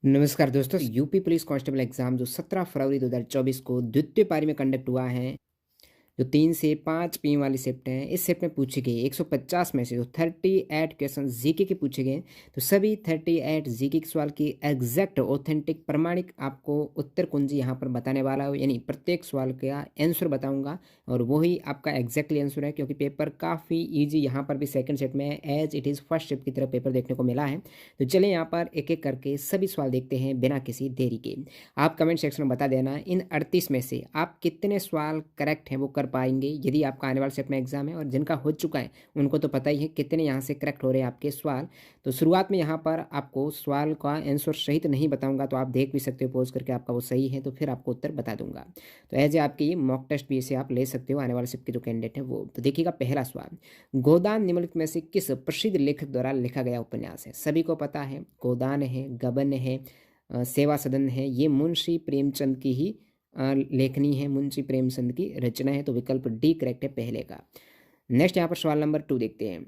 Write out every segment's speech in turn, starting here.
नमस्कार दोस्तों, UP police constable exam जो 17 फरवरी 2024 को द्वितीय पारी में कंडक्ट हुआ है, जो 3 से 5 पीएम वाली शिफ्ट है, इस शिफ्ट में पूछे गए 150 में से जो 38 क्वेश्चन जीके के पूछे गए। तो सभी 38 जीके के सवाल की एग्जैक्ट ऑथेंटिक प्रमाणिक आपको उत्तर कुंजी यहाँ पर बताने वाला हूँ, यानी प्रत्येक सवाल का आंसर बताऊंगा और वही आपका एग्जैक्टली आंसर है, क्योंकि पेपर काफ़ी ईजी यहाँ पर भी सेकंड शिफ्ट में as it is first shift की तरह पेपर देखने को मिला है। तो चलिए यहाँ पर एक एक करके सभी सवाल देखते हैं बिना किसी देरी के। आप कमेंट सेक्शन में बता देना इन 38 में से आप कितने सवाल करेक्ट हैं वो कर पाएंगे, यदि आपका आने वाले सेट में एग्जाम है। और जिनका हो चुका है उनको तो पता ही है कितने यहाँ से करेक्ट हो रहे हैं आपके सवाल। तो शुरुआत में यहाँ पर आपको सवाल का आंसर सहित नहीं बताऊंगा, तो आप देख भी सकते हो पोज करके, आपका वो सही है तो फिर आपको उत्तर बता दूंगा। तो एज ए आपकी ये मॉक टेस्ट भी इसे आप ले सकते हो आने वाले शिफ्ट के जो कैंडिडेट है वो। तो देखिएगा पहला सवाल, गोदान निम्नलिखित में से किस प्रसिद्ध लेखक द्वारा लिखा गया उपन्यास है। सभी को पता है गोदान है, गबन है, सेवा सदन है, ये मुंशी प्रेमचंद की ही लेखनी है, मुंशी प्रेमचंद की रचना है। तो विकल्प डी करेक्ट है पहले का। नेक्स्ट यहाँ पर सवाल नंबर 2 देखते हैं,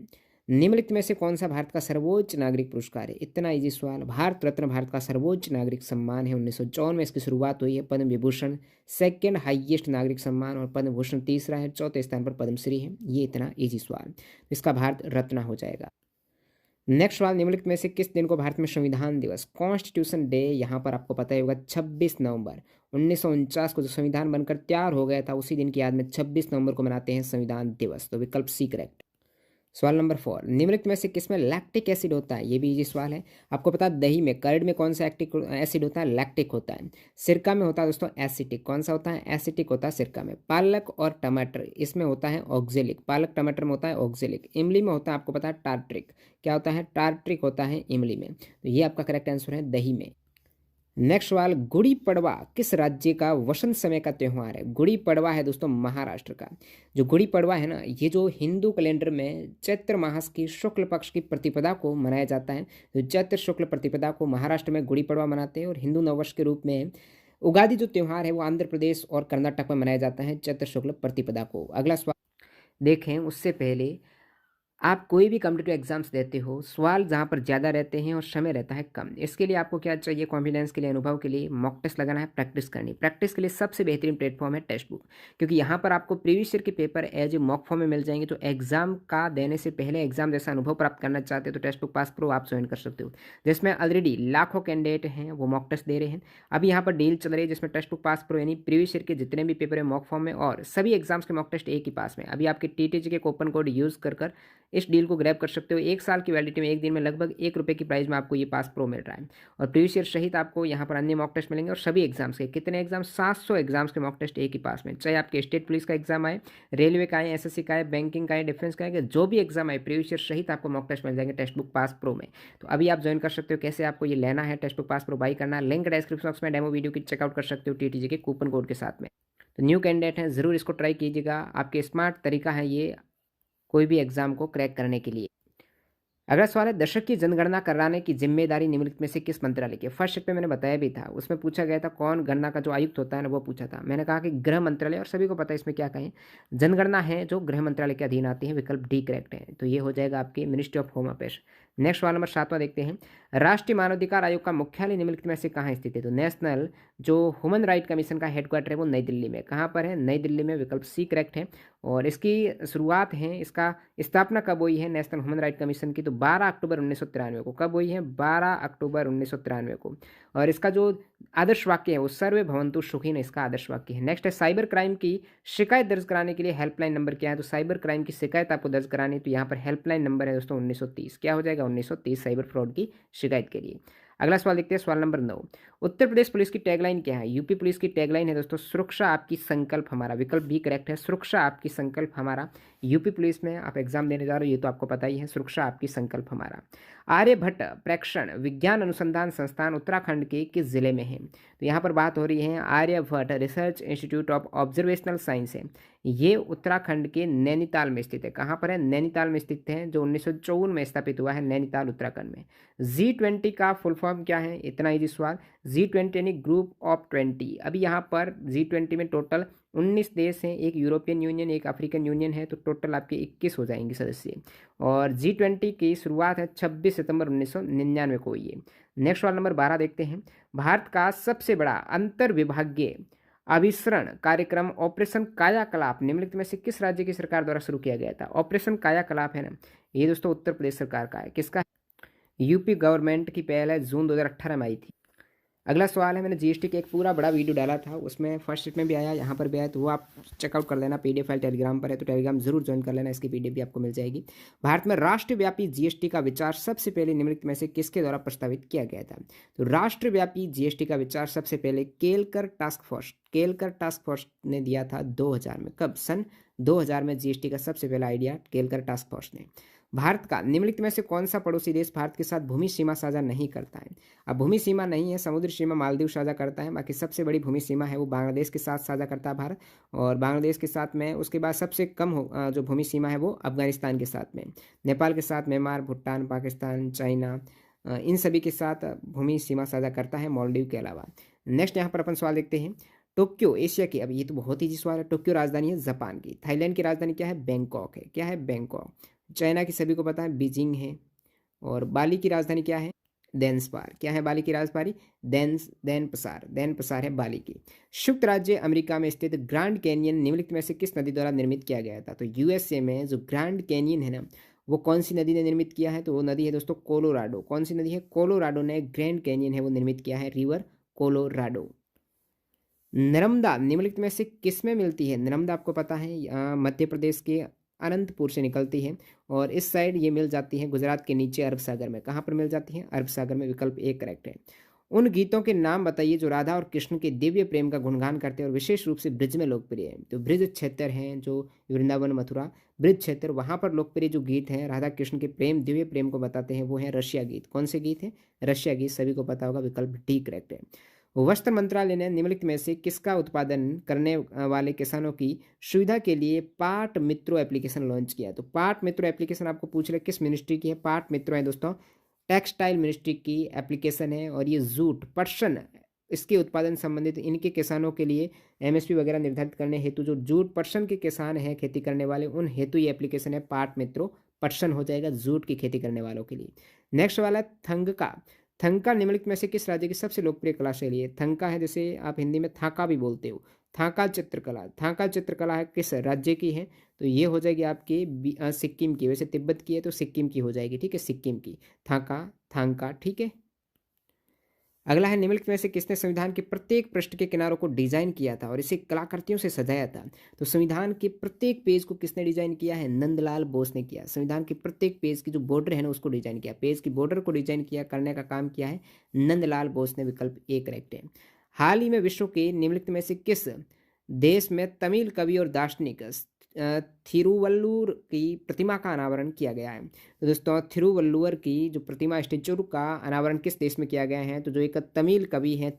निम्नलिखित में से कौन सा भारत का सर्वोच्च नागरिक पुरस्कार है। इतना इजी सवाल, भारत रत्न भारत का सर्वोच्च नागरिक सम्मान है, 1954 में इसकी शुरुआत हुई है। पद्म विभूषण सेकेंड हाईएस्ट नागरिक सम्मान और पद्म भूषण तीसरा है, चौथे स्थान पर पद्मश्री है। ये इतना इजी सवाल, इसका भारत रत्न हो जाएगा। नेक्स्ट सवाल, निम्नलिखित में से किस दिन को भारत में संविधान दिवस कॉन्स्टिट्यूशन डे, यहाँ पर आपको पता ही होगा 26 नवंबर 1949 को जो संविधान बनकर तैयार हो गया था, उसी दिन की याद में 26 नवंबर को मनाते हैं संविधान दिवस। तो विकल्प सी करेक्ट। सवाल नंबर 4, निम्नलिखित में से किसमें लैक्टिक एसिड होता है। ये भी इजी सवाल है। आपको पता है दही में, कर्ड में कौन सा एक्टिक एसिड होता है, लैक्टिक होता है। सिरका में होता है दोस्तों एसिटिक, कौन सा होता है, एसिटिक होता है सिरका में। पालक और टमाटर इसमें होता है ऑक्जेलिक, पालक टमाटर में होता है ऑक्जेलिक। इमली में होता है आपको पता है टार्ट्रिक, क्या होता है, टार्ट्रिक होता है इमली में। तो ये आपका करेक्ट आंसर है दही में। नेक्स्ट सवाल, गुड़ी पड़वा किस राज्य का वसंत समय का त्यौहार है। गुड़ी पड़वा है दोस्तों महाराष्ट्र का। जो गुड़ी पड़वा है ना, ये जो हिंदू कैलेंडर में चैत्र मास की शुक्ल पक्ष की प्रतिपदा को मनाया जाता है। तो चैत्र शुक्ल प्रतिपदा को महाराष्ट्र में गुड़ी पड़वा मनाते हैं। और हिंदू नववर्ष के रूप में उगादि जो त्यौहार है वो आंध्र प्रदेश और कर्नाटक में मनाया जाता है चैत्र शुक्ल प्रतिपदा को। अगला सवाल देखें उससे पहले, आप कोई भी कॉम्पिटिटिव एग्जाम्स देते हो, सवाल जहाँ पर ज़्यादा रहते हैं और समय रहता है कम, इसके लिए आपको क्या चाहिए, कॉन्फिडेंस के लिए, अनुभव के लिए मॉक टेस्ट लगाना है, प्रैक्टिस करनी। प्रैक्टिस के लिए सबसे बेहतरीन प्लेटफॉर्म है टेक्स्ट बुक, क्योंकि यहाँ पर आपको प्रीवियस ईयर के paper as a mock form में मिल जाएंगे। तो एग्जाम का देने से पहले एग्जाम जैसा अनुभव प्राप्त करना चाहते हो तो टेक्स्ट बुक पास प्रो आप ज्वाइन कर सकते हो, जिसमें ऑलरेडी लाखों कैंडिडेट हैं वो मॉक टेस्ट दे रहे हैं। अभी यहाँ पर डील चल रही है जिसमें टेक्स्ट बुक पास प्रो यानी प्रीवियस ईयर के जितने भी पेपर है मॉक फॉर्म में और सभी एग्जाम्स के मॉक टेस्ट एक ही पास में। अभी आपके टीटीजी के कूपन कोड यूज़ कर इस डील को ग्रैब कर सकते हो। 1 साल की वैलिडिटी में, 1 दिन में लगभग 1 रुपये की प्राइस में आपको ये पास प्रो मिल रहा है। और प्रीवियस ईयर सहित आपको यहाँ पर अन्य मॉक टेस्ट मिलेंगे और सभी एग्जाम्स के, कितने एग्जाम, 700 एग्जाम्स के मॉक टेस्ट एक ही पास में। चाहे आपके स्टेट पुलिस का एग्जाम आए, रेलवे का आए, एसएससी का आए, बैंकिंग का आए, डिफेंस का आए, जो भी एग्जाम आए प्रीवियस ईयर सहित आपको मॉक टेस्ट मिल जाएंगे टेक्स्ट बुक पास प्रो में। तो अभी आप ज्वाइन कर सकते हो। कैसे आपको ये लेना है, text book pass pro by करना, लिंक डिस्क्रिप्शन बॉक्स में डेमो वीडियो की चेकआउट कर सकते हो टीटीजी के कूपन कोड के साथ में। तो न्यू कैंडिडेट हैं ज़रूर इसको ट्राई कीजिएगा, आपके स्मार्ट तरीका है ये कोई भी एग्जाम को क्रैक करने के लिए। अगला सवाल है, दशक की जनगणना कराने की जिम्मेदारी निम्नलिखित में से किस मंत्रालय की। फर्स्ट शिफ्ट में मैंने बताया भी था, उसमें पूछा गया था कौन गणना का जो आयुक्त होता है ना वो पूछा था। मैंने कहा कि गृह मंत्रालय, और सभी को पता है इसमें क्या कहें, जनगणना है जो गृह मंत्रालय के अधीन आती है। विकल्प डी करेक्ट है, तो ये हो जाएगा आपकी ministry of home affairs. Next सवाल नंबर 7वां देखते हैं, राष्ट्रीय मानवाधिकार आयोग का मुख्यालय निम्नलिखित में से कहाँ स्थित है। तो नेशनल जो ह्यूमन राइट कमीशन का हेडक्वार्टर है वो नई दिल्ली में, कहाँ पर है, नई दिल्ली में। विकल्प सी करेक्ट है। और इसकी शुरुआत है, इसका स्थापना कब हुई है नेशनल ह्यूमन राइट कमीशन की, तो 12 अक्टूबर 1993 को। कब हुई है, 12 अक्टूबर 1993 को। और इसका जो आदर्श वाक्य है वो सर्वे भवन्तु सुखिनः, इसका आदर्श वाक्य है। नेक्स्ट है, साइबर क्राइम की शिकायत दर्ज कराने के लिए हेल्पलाइन नंबर क्या है। तो साइबर क्राइम की शिकायत आपको दर्ज करानी है तो यहाँ पर हेल्पलाइन नंबर है दोस्तों 1930। क्या हो जाएगा, 1930 साइबर फ्रॉड की शिकायत के लिए। अगला सवाल देखते हैं, सवाल नंबर 9, उत्तर प्रदेश पुलिस की टैगलाइन क्या है। यूपी पुलिस की टैगलाइन है दोस्तों सुरक्षा आपकी संकल्प हमारा। विकल्प भी करेक्ट है, सुरक्षा आपकी संकल्प हमारा। यूपी पुलिस में आप एग्जाम देने जा रहे हो ये तो आपको पता ही है, सुरक्षा आपकी संकल्प हमारा। आर्यभट्ट प्रेक्षण विज्ञान अनुसंधान संस्थान उत्तराखंड के किस जिले में है। तो यहाँ पर बात हो रही है Aryabhatta research institute of observational science है, ये उत्तराखंड के नैनीताल में स्थित है। कहाँ पर है, नैनीताल में स्थित है, जो 1954 में स्थापित हुआ है, नैनीताल उत्तराखंड में। G20 का फुल फॉर्म क्या है, इतना इजी सवाल। G20 यानी ग्रुप ऑफ 20। अभी यहाँ पर G20 में टोटल 19 देश हैं, एक यूरोपियन यूनियन, एक अफ्रीकन यूनियन है, तो टोटल आपके 21 हो जाएंगे सदस्य। और G20 की शुरुआत है 26 सितंबर 1999 को हुई है। नेक्स्ट सवाल नंबर 12 देखते हैं। भारत का सबसे बड़ा अंतर विभागीय अभिसरण कार्यक्रम ऑपरेशन कायाकल्प निम्नलिखित में से किस राज्य की सरकार द्वारा शुरू किया गया था? ऑपरेशन कायाकल्प है ना, ये दोस्तों उत्तर प्रदेश सरकार का है। किसका? यूपी गवर्नमेंट की पहल है, जून 2018 में आई थी। अगला सवाल है, मैंने जीएसटी का एक पूरा बड़ा वीडियो डाला था, उसमें फर्स्ट स्टेट में भी आया, यहाँ पर भी आया, तो वो आप चेकआउट कर लेना। पीडीएफ फाइल टेलीग्राम पर है, तो टेलीग्राम जरूर ज्वाइन कर लेना, इसकी पीडीएफ भी आपको मिल जाएगी। भारत में राष्ट्रव्यापी जीएसटी का विचार सबसे पहले निम्नलिखित में से किसके द्वारा प्रस्तावित किया गया था? तो राष्ट्रव्यापी जीएसटी का विचार सबसे पहले केलकर टास्क फोर्स ने दिया था 2000 में। कब? सन 2000 में जीएसटी का सबसे पहला आइडिया केलकर टास्क फोर्स ने। भारत का निम्नलिखित में से कौन सा पड़ोसी देश भारत के साथ भूमि सीमा साझा नहीं करता है? अब भूमि सीमा नहीं है, समुद्र सीमा मालदीव साझा करता है, बाकी सबसे बड़ी भूमि सीमा है वो बांग्लादेश के साथ साझा करता है भारत, और बांग्लादेश के साथ में उसके बाद सबसे कम जो भूमि सीमा है वो अफगानिस्तान के साथ में, नेपाल के साथ, म्यांमार, भूटान, पाकिस्तान, चाइना, इन सभी के साथ भूमि सीमा साझा करता है, मालदीव के अलावा। नेक्स्ट यहाँ पर अपन सवाल देखते हैं। टोक्यो एशिया की, अब ये तो बहुत ही सवाल है, टोक्यो राजधानी है जापान की। थाईलैंड की राजधानी क्या है? बैंकॉक है। क्या है? बैंकॉक। चाइना की सभी को पता है बीजिंग है। और बाली की राजधानी क्या है? देनस्पार। क्या है बाली की राजधानी? देनपसार है बाली की। संयुक्त राज्य अमेरिका में स्थित ग्रैंड कैनियन निम्नलिखित में से किस नदी द्वारा निर्मित किया गया था? तो यूएसए में जो ग्रैंड कैनियन है ना, वो कौन सी नदी ने निर्मित किया है? तो वो नदी है दोस्तों कोलोराडो। कौन सी नदी है? कोलोराडो ने ग्रैंड कैनियन है वो निर्मित किया है, रिवर कोलोराडो। नर्मदा निम्नलिखित में से किस में मिलती है? नर्मदा आपको पता है मध्य प्रदेश के अनंतपुर से निकलती है, और इस साइड ये मिल जाती है गुजरात के नीचे अरब सागर में। कहाँ पर मिल जाती है? अरब सागर में। विकल्प ए करेक्ट है। उन गीतों के नाम बताइए जो राधा और कृष्ण के दिव्य प्रेम का गुणगान करते हैं और विशेष रूप से ब्रिज में लोकप्रिय है। तो ब्रिज क्षेत्र हैं जो वृंदावन मथुरा ब्रिज क्षेत्र, वहाँ पर लोकप्रिय जो गीत हैं राधा कृष्ण के प्रेम दिव्य प्रेम को बताते हैं वो है रशिया गीत। कौन से गीत हैं? रशिया गीत, सभी को पता होगा। विकल्प डी करेक्ट है। वस्त्र मंत्रालय ने निम्नलिखित में से किसका उत्पादन करने वाले किसानों की सुविधा के लिए पाट मित्रो एप्लीकेशन लॉन्च किया? तो पाट मित्रो एप्लीकेशन आपको पूछ रहे किस मिनिस्ट्री की है? पाट मित्रो है दोस्तों टेक्सटाइल मिनिस्ट्री की एप्लीकेशन है, और ये जूट पटसन इसके उत्पादन संबंधित इनके किसानों के लिए एमएसपी वगैरह निर्धारित करने हेतु जो जूट पटसन के किसान हैं खेती करने वाले, उन हेतु ये एप्लीकेशन है पाट मित्रो। पटसन हो जाएगा जूट की खेती करने वालों के लिए। नेक्स्ट वाला है थंगका। थंका निम्नलिखित में से किस राज्य की सबसे लोकप्रिय कला शैली है? थंका है, जैसे आप हिंदी में थाका भी बोलते हो। थाका चित्रकला है किस राज्य की है? तो ये हो जाएगी आपकी सिक्किम की। वैसे तिब्बत की है तो सिक्किम की हो जाएगी, ठीक है, सिक्किम की। थांका, ठीक है। अगला है निम्नलिखित में से किसने संविधान के प्रत्येक पृष्ठ के किनारों को डिजाइन किया था और इसे कलाकृतियों से सजाया था? तो संविधान के प्रत्येक पेज को किसने डिजाइन किया है? नंदलाल बोस ने किया। संविधान के प्रत्येक पेज की जो बॉर्डर है ना उसको डिजाइन किया, पेज की बॉर्डर को डिजाइन किया, करने का काम किया है नंदलाल बोस ने। विकल्प ए करेक्ट है। हाल ही में विश्व के निम्नलिखित में से किस देश में तमिल कवि और दार्शनिक थिरुवल्लुवर की प्रतिमा का अनावरण किया गया है? तो दोस्तों थिरुवल्लुवर की जो प्रतिमा स्टेचू का अनावरण किस देश में किया गया है? तो जो एक तमिल कवि हैं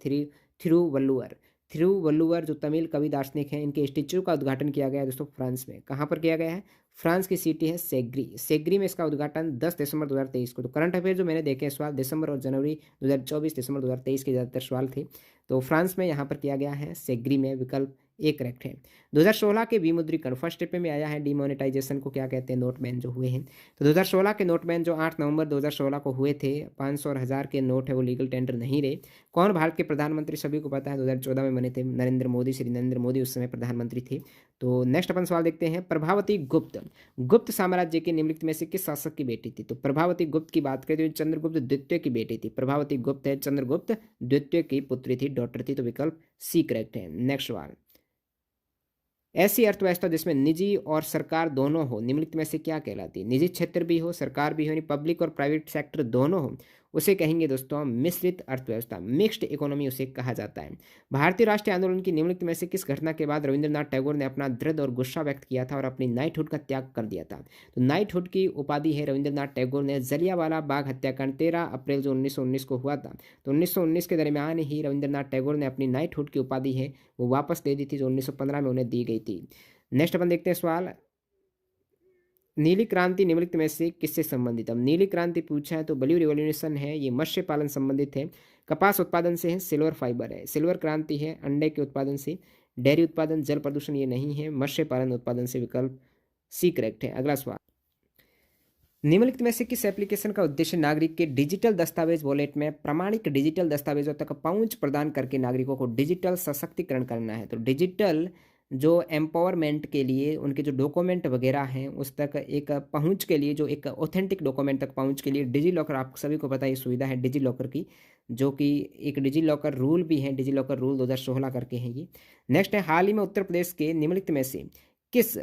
थिरुवल्लुवर जो तमिल कवि दार्शनिक हैं, इनके स्टेचू का उद्घाटन किया गया है दोस्तों फ्रांस में। कहाँ पर किया गया है? फ्रांस की सिटी है सेग्री में इसका उद्घाटन 10 दिसंबर 2023 को। तो करंट अफेयर जो मैंने देखे सवाल दिसंबर और जनवरी 2024 दिसंबर 2023 के ज़्यादातर सवाल थे, तो फ्रांस में यहाँ पर किया गया है सेग्री में। विकल्प ए करेक्ट है। 2016 के विमुद्रीकरण फर्स्ट स्टेप में आया है, डिमोनेटाइजेशन को क्या कहते हैं? नोटबैन जो हुए हैं। तो 2016 के नोटबैन जो 8 नवंबर 2016 को हुए थे, 500 और 1000 के नोट है वो लीगल टेंडर नहीं रहे। कौन भारत के प्रधानमंत्री? सभी को पता है 2014 में बने थे नरेंद्र मोदी। श्री नरेंद्र मोदी उस समय प्रधानमंत्री थे। तो नेक्स्ट अपन सवाल देखते हैं। प्रभावती गुप्त साम्राज्य के निम्नलिखित में से किस शासक की बेटी थी? तो प्रभावती गुप्त की बात करें तो चंद्रगुप्त द्वितीय की बेटी थी। प्रभावती गुप्त है चंद्रगुप्त द्वितीय की पुत्री थी, डॉटर थी। तो विकल्प सी करेक्ट है। नेक्स्ट सवाल, ऐसी अर्थव्यवस्था जिसमें निजी और सरकार दोनों हो निम्नलिखित में से क्या कहलाती है? निजी क्षेत्र भी हो, सरकार भी हो, यानी पब्लिक और प्राइवेट सेक्टर दोनों हो, उसे कहेंगे दोस्तों मिश्रित अर्थव्यवस्था, मिक्स्ड इकोनॉमी उसे कहा जाता है। भारतीय राष्ट्रीय आंदोलन की निम्नलिखित में से किस घटना के बाद रविंद्रनाथ टैगोर ने अपना दर्द और गुस्सा व्यक्त किया था और अपनी नाइटहुड का त्याग कर दिया था? तो नाइटहुड की उपाधि है रविंद्रनाथ टैगोर ने जलियांवाला बाग हत्याकांड 13 अप्रैल जो 1919 को हुआ था, तो 1919 के दरमियान ही रविंद्रनाथ टैगोर ने अपनी नाइटहुड की उपाधि है वो वापस दे दी थी, जो 1915 में उन्हें दी गई थी। नेक्स्ट अपन देखते हैं सवाल, नीली क्रांति निम्नलिखित में से किससे संबंधित? अब नीली क्रांति पूछा है तो ब्लू रिवॉल्यूशन है, ये मत्स्य पालन संबंधित है। कपास उत्पादन से है, सिल्वर फाइबर है। सिल्वर क्रांति है अंडे के उत्पादन से। डेयरी उत्पादन, जल प्रदूषण ये नहीं है। मत्स्य पालन उत्पादन से। विकल्प सी करेक्ट है। अगला सवाल, निम्नलिखित में से किस एप्लीकेशन का उद्देश्य नागरिक के डिजिटल दस्तावेज वॉलेट में प्रमाणिक डिजिटल दस्तावेजों तक पहुंच प्रदान करके नागरिकों को डिजिटल सशक्तिकरण करना है। तो डिजिटल जो एम्पावरमेंट के लिए उनके जो डॉक्यूमेंट वगैरह हैं उस तक एक पहुंच के लिए, जो एक ऑथेंटिक डॉक्यूमेंट तक पहुंच के लिए डिजी लॉकर, आप सभी को पता है ये सुविधा है डिजी लॉकर की, जो कि एक डिजी लॉकर रूल भी है, डिजी लॉकर रूल 2016 करके हैं ये। नेक्स्ट है, हाल ही में उत्तर प्रदेश के निम्नलिखित में से किस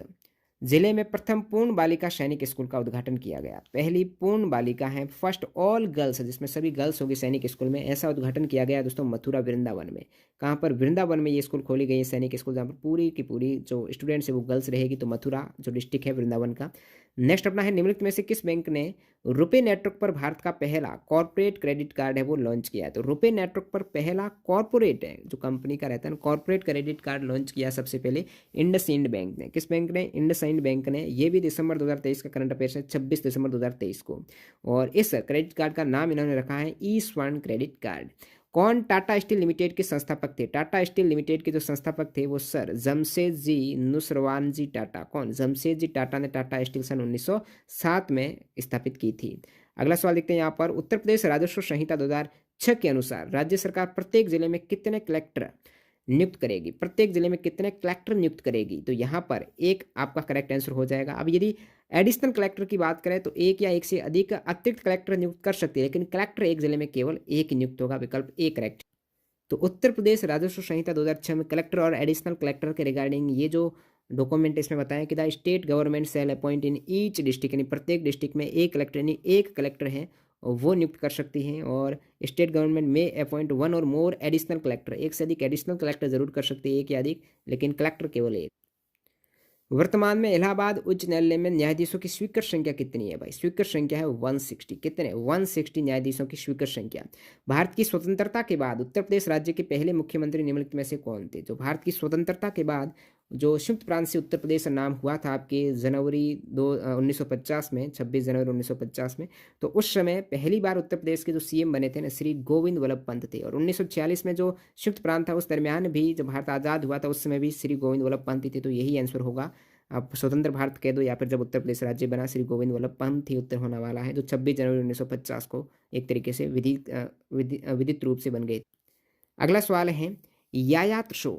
जिले में प्रथम पूर्ण बालिका सैनिक स्कूल का उद्घाटन किया गया? पहली पूर्ण बालिका है, फर्स्ट ऑल गर्ल्स, जिसमें सभी गर्ल्स होगी सैनिक स्कूल में, ऐसा उद्घाटन किया गया दोस्तों मथुरा वृंदावन में। कहाँ पर? वृंदावन में ये स्कूल खोली गई है सैनिक स्कूल, जहाँ पर पूरी की पूरी जो स्टूडेंट्स है वो गर्ल्स रहेगी। तो मथुरा जो डिस्ट्रिक्ट है वृंदावन का। नेक्स्ट अपना है, निम्नलिखित में से किस बैंक ने रुपे नेटवर्क पर भारत का पहला कॉर्पोरेट क्रेडिट कार्ड है वो लॉन्च किया है? तो रुपे नेटवर्क पर पहला कॉर्पोरेट है जो कंपनी का रहता है कॉर्पोरेट क्रेडिट कार्ड लॉन्च किया सबसे पहले इंडसइंड बैंक ने। किस बैंक ने? इंडसइंड बैंक ने। ये भी दिसंबर 2023 का करंट अफेयर्स है, 26 दिसंबर 2023 को। और इस क्रेडिट कार्ड का नाम इन्होंने रखा है ई स्वर्ण क्रेडिट कार्ड। कौन टाटा स्टील लिमिटेड के संस्थापक थे? टाटा स्टील लिमिटेड के जो संस्थापक थे वो सर जमशेदजी नुसरवानजी टाटा। कौन? जमशेदजी टाटा ने टाटा स्टील सन 1907 में स्थापित की थी। अगला सवाल देखते हैं यहाँ पर, उत्तर प्रदेश राजस्व संहिता 2006 के अनुसार राज्य सरकार प्रत्येक जिले में कितने कलेक्टर नियुक्त करेगी? प्रत्येक जिले में कितने कलेक्टर नियुक्त करेगी? तो यहाँ पर एक आपका करेक्ट आंसर हो जाएगा। अब यदि एडिशनल कलेक्टर की बात करें तो एक या एक से अधिक अतिरिक्त कलेक्टर नियुक्त कर सकती है, लेकिन कलेक्टर एक जिले में केवल एक ही नियुक्त होगा। विकल्प ए करेक्ट। तो उत्तर प्रदेश राजस्व संहिता 2006 में कलेक्टर और एडिशनल कलेक्टर के रिगार्डिंग ये जो डॉक्यूमेंट इसमें बताया कि the state government shall appoint in each district, यानी प्रत्येक डिस्ट्रिक्ट में एक कलेक्टर यानी एक कलेक्टर है और वो नियुक्त कर सकती हैं। और स्टेट गवर्नमेंट में अपॉइंट वन और मोर एडिशनल कलेक्टर, एक से अधिक एडिशनल कलेक्टर जरूर कर सकती है, एक या अधिक, लेकिन कलेक्टर केवल एक। वर्तमान में इलाहाबाद उच्च न्यायालय में न्यायाधीशों की स्वीकृत संख्या कितनी है भाई? स्वीकृत संख्या है 160। कितने? 160 न्यायाधीशों की स्वीकृत संख्या। भारत की स्वतंत्रता के बाद उत्तर प्रदेश राज्य के पहले मुख्यमंत्री निम्नलिखित में से कौन थे? जो भारत की स्वतंत्रता के बाद जो संयुक्त प्रांत से उत्तर प्रदेश का नाम हुआ था आपके जनवरी 1950 में, 26 जनवरी 1950 में। तो उस समय पहली बार उत्तर प्रदेश के जो सीएम बने थे ना, श्री गोविंद वल्लभ पंत थे। और 1946 में जो संयुक्त प्रांत था उस दरमियान भी जब भारत आज़ाद हुआ था उस समय भी श्री गोविंद वल्लभ पंत ही थे। तो यही आंसर होगा। आप स्वतंत्र भारत कह दो या फिर जब उत्तर प्रदेश राज्य बना श्री गोविंद वल्लभ पंत ही उत्तर होने वाला है, जो 26 जनवरी 1950 को एक तरीके से विधित रूप से बन गए। अगला सवाल है, यायात शो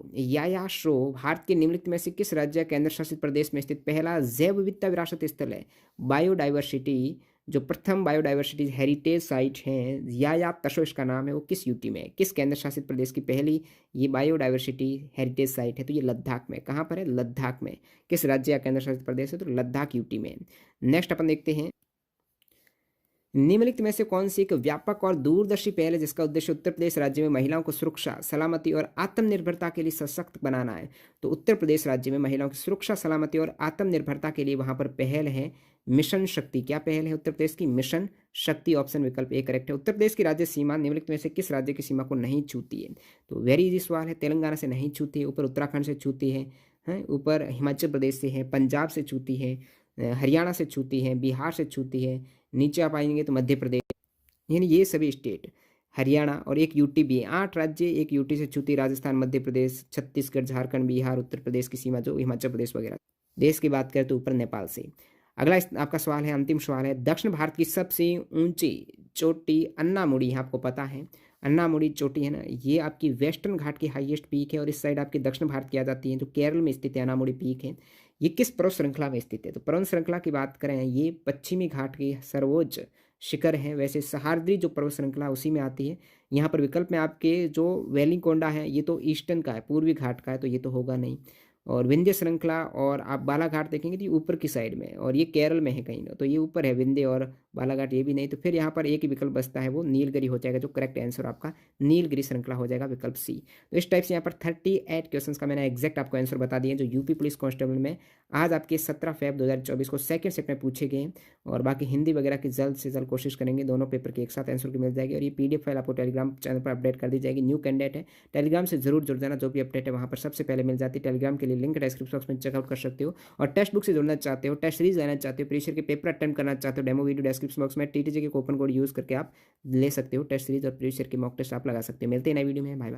भारत के निम्नलिखित में से किस राज्य या केंद्र शासित प्रदेश में स्थित पहला जैव विविधता विरासत स्थल है? बायोडाइवर्सिटी, जो प्रथम बायोडाइवर्सिटी हेरिटेज साइट है यायात तशो इसका नाम है, वो किस यूटी में है? किस केंद्र शासित प्रदेश की पहली ये बायोडाइवर्सिटी हेरिटेज साइट है? तो ये लद्दाख में। कहाँ पर है? लद्दाख में। किस राज्य या केंद्र शासित प्रदेश है? तो लद्दाख यूटी में। नेक्स्ट अपन देखते हैं, निम्नलिखित में से कौन सी एक व्यापक और दूरदर्शी पहल है जिसका उद्देश्य उत्तर प्रदेश राज्य में महिलाओं को सुरक्षा, सलामती और आत्मनिर्भरता के लिए सशक्त बनाना है? तो उत्तर प्रदेश राज्य में महिलाओं की सुरक्षा, सलामती और आत्मनिर्भरता के लिए वहां पर पहल है मिशन शक्ति। क्या पहल है उत्तर प्रदेश की? मिशन शक्ति। ऑप्शन विकल्प ए करेक्ट है। उत्तर प्रदेश की राज्य सीमा निम्नलिखित में से किस राज्य की सीमा को नहीं छूती है? तो वेरी इजी सवाल है। तेलंगाना से नहीं छूती है, ऊपर उत्तराखंड से छूती है, ऊपर हिमाचल प्रदेश से है, पंजाब से छूती है, हरियाणा से छूती है, बिहार से छूती है, नीचे आप आएंगे तो मध्य प्रदेश, यानी ये सभी स्टेट, हरियाणा और एक यूटी भी है। 8 राज्य एक यूटी से छूती, राजस्थान, मध्य प्रदेश, छत्तीसगढ़, झारखंड, बिहार, उत्तर प्रदेश की सीमा जो हिमाचल प्रदेश वगैरह। देश की बात करें तो ऊपर नेपाल से। अगला आपका सवाल है, अंतिम सवाल है, दक्षिण भारत की सबसे ऊंची चोटी अन्नामुड़ी, आपको पता है अन्नामुड़ी चोटी है ना, ये आपकी वेस्टर्न घाट की हाईएस्ट पीक है और इस साइड आपकी दक्षिण भारत की आ जाती है जो केरल में स्थित है। अन्नामुड़ी पीक है, ये किस पर्वत श्रृंखला में स्थित है? तो पर्वत श्रृंखला की बात करें ये पश्चिमी घाट की सर्वोच्च शिखर है। वैसे सहारद्री जो पर्वत श्रृंखला उसी में आती है। यहाँ पर विकल्प में आपके जो वेलिंगकोंडा है ये तो ईस्टर्न का है, पूर्वी घाट का है, तो ये तो होगा नहीं। और विंध्य श्रृंखला और आप बालाघाट देखेंगे तो ये ऊपर की साइड में, और ये केरल में है कहीं ना, तो ये ऊपर है विंध्य और बालाघाट, ये भी नहीं। तो फिर यहाँ पर एक ही विकल्प बचता है, वो नीलगिरी हो जाएगा। जो करेक्ट आंसर आपका नीलगिरी श्रृंखला हो जाएगा, विकल्प सी। तो इस टाइप से यहाँ पर 38 क्वेश्चन का मैंने एग्जैक्ट आपको आंसर बता दिए जो यूपी पुलिस कांस्टेबल में आज आपके 17 फेब 2024 को सेकंड शिफ्ट में पूछे गए। और बाकी हिंदी वगैरह की जल्द से जल्द कोशिश करेंगे, दोनों पेपर के एक साथ आंसर की मिल जाएगी। और ये पीडीएफ फाइल आपको टेलीग्राम चैनल पर अपडेट कर दी जाएगी। न्यू कैंडिडेट है, टेलीग्राम से जरूर जुड़ जाना, जो भी अपडेट है वहाँ पर सबसे पहले मिल जाती है। टेलीग्राम के लिए लिंक डिस्क्रिप्शन बॉक्स में चेकआउट कर सकते हो। और टेक्स्ट बुक से जुड़ना चाहते हो, टेस्ट सीरीज लेना चाहते हो, प्रीवियस के पेपर अटेम्प्ट करना चाहते हो, डेमो वीडियो डिस्क्रिप्शन बॉक्स में टीटीजे के कूपन कोड यूज करके आप ले सकते हो टेस्ट सीरीज और प्रीवियस के मॉक टेस्ट आप लगा सकते हो। मिलते हैं नई वीडियो में, बाय बाय।